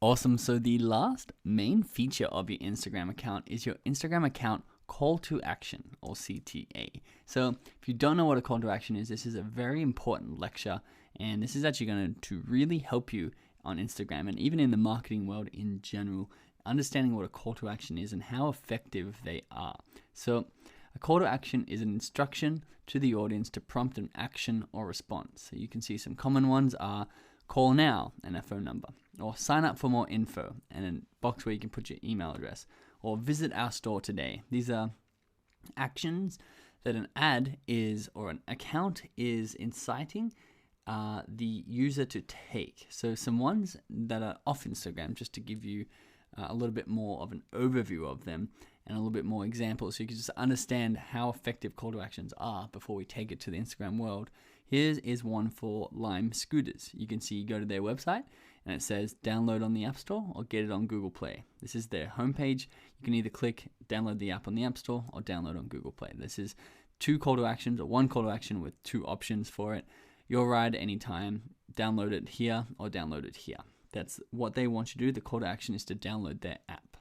Awesome. So the last main feature of your Instagram account is your Instagram account call to action, or CTA. So if you don't know what a call to action is, this is a very important lecture, and this is actually going to really help you on Instagram and even in the marketing world in general, understanding what a call to action is and how effective they are. So a call to action is an instruction to the audience to prompt an action or response. So you can see some common ones are call now and a phone number, or sign up for more info and a box where you can put your email address, or visit our store today. These are actions that an ad is, or an account is inciting the user to take. So some ones that are off Instagram, just to give you a little bit more of an overview of them and a little bit more examples so you can just understand how effective call to actions are before we take it to the Instagram world. Here is one for Lime scooters. You can see, you go to their website and it says download on the App Store or get it on Google Play. This is their homepage. You can either click download the app on the App Store or download on Google Play. This is two call to actions, or one call to action with two options for it. Your ride anytime, download it here or download it here. That's what they want you to do. The call to action is to download their app.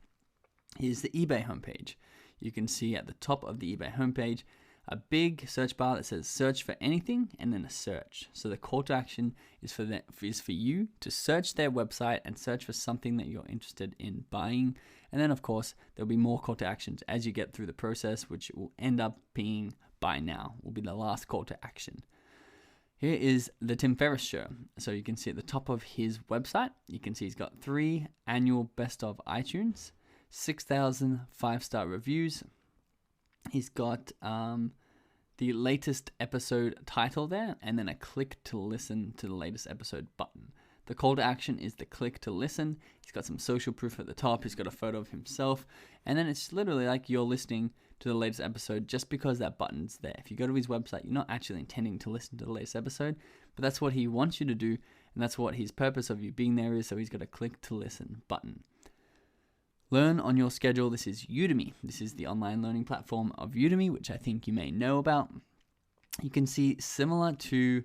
Here's the eBay homepage. You can see at the top of the eBay homepage a big search bar that says search for anything and then a search. So the call to action is for you to search their website and search for something that you're interested in buying. And then of course there'll be more call to actions as you get through the process, which will end up being buy now, will be the last call to action. Here is the Tim Ferriss show. So you can see at the top of his website, you can see he's got 3 annual best of iTunes, 6,000 5-star reviews. He's got the latest episode title there, and then a click to listen to the latest episode button. The call to action is the click to listen. He's got some social proof at the top. He's got a photo of himself. And then it's literally like you're listening to the latest episode just because that button's there. If you go to his website, you're not actually intending to listen to the latest episode, but that's what he wants you to do, and that's what his purpose of you being there is, so he's got a click to listen button. Learn on your schedule. This is Udemy. This is the online learning platform of Udemy, which I think you may know about. You can see similar to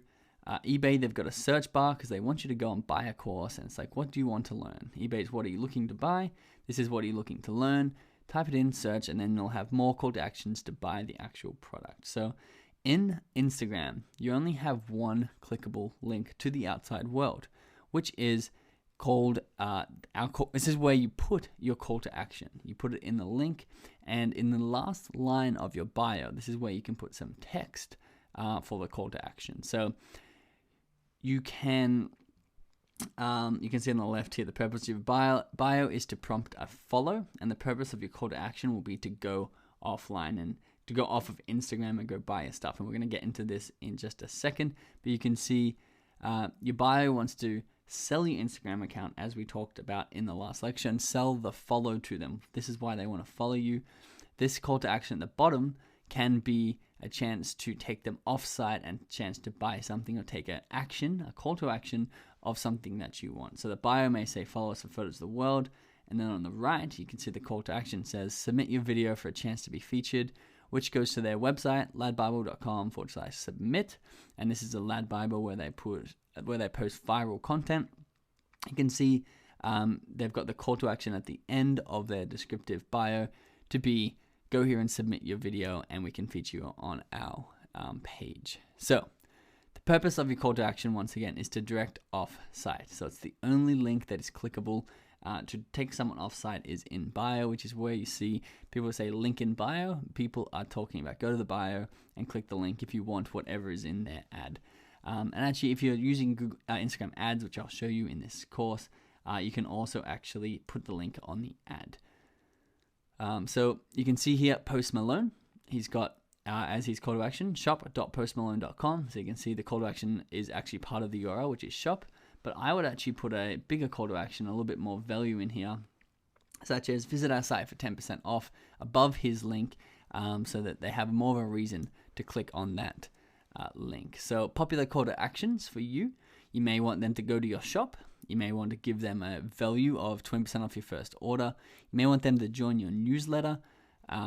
eBay, they've got a search bar because they want you to go and buy a course, and it's like, what do you want to learn? eBay's what are you looking to buy? This is what are you looking to learn? Type it in, search, and then you'll have more call to actions to buy the actual product. So in Instagram, you only have one clickable link to the outside world, which is called this is where you put your call to action. You put it in the link, and in the last line of your bio, this is where you can put some text for the call to action. So you can see on the left here, the purpose of your bio is to prompt a follow, and the purpose of your call to action will be to go offline and to go off of Instagram and go buy your stuff. And we're going to get into this in just a second, but you can see your bio wants to sell your Instagram account, as we talked about in the last lecture, and sell the follow to them. This is why they want to follow you. This call to action at the bottom can be a chance to take them off-site and a chance to buy something or take an action, a call to action of something that you want. So the bio may say follow us for photos of the world, and then on the right you can see the call to action says submit your video for a chance to be featured, which goes to their website, ladbible.com/submit, and this is a Lad Bible where they post viral content. You can see they've got the call to action at the end of their descriptive bio to be go here and submit your video and we can feature you on our page. So the purpose of your call to action, once again, is to direct off site. So it's the only link that is clickable to take someone off site is in bio, which is where you see people say link in bio. People are talking about go to the bio and click the link if you want whatever is in their ad. And actually, if you're using Google, Instagram ads, which I'll show you in this course, you can also actually put the link on the ad. So you can see here Post Malone. He's got as his call to action shop.postmalone.com. So you can see the call to action is actually part of the URL, which is shop. But I would actually put a bigger call to action, a little bit more value in here, such as visit our site for 10% off above his link, so that they have more of a reason to click on that link. So popular call to actions for you. You may want them to go to your shop. You may want to give them a value of 20% off your first order. You may want them to join your newsletter.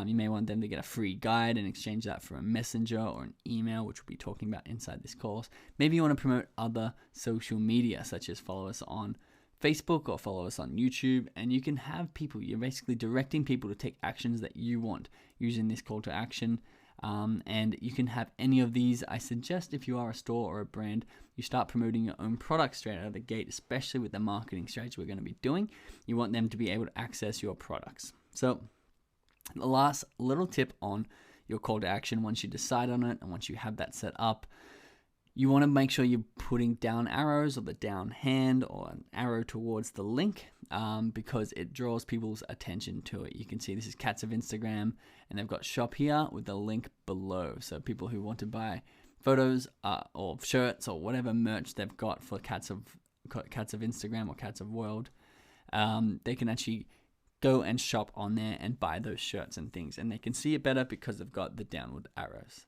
You may want them to get a free guide and exchange that for a messenger or an email, which we'll be talking about inside this course. Maybe you want to promote other social media, such as follow us on Facebook or follow us on YouTube, and you can have people, you're basically directing people to take actions that you want using this call to action. And you can have any of these. I suggest if you are a store or a brand, you start promoting your own product straight out of the gate, especially with the marketing strategy we're going to be doing. You want them to be able to access your products. So the last little tip on your call to action, once you decide on it and once you have that set up, you want to make sure you're putting down arrows or the down hand or an arrow towards the link, because it draws people's attention to it. You can see this is Cats of Instagram, and they've got shop here with the link below. So people who want to buy photos or shirts or whatever merch they've got for Cats of Instagram or Cats of World, they can actually go and shop on there and buy those shirts and things, and they can see it better because they've got the downward arrows.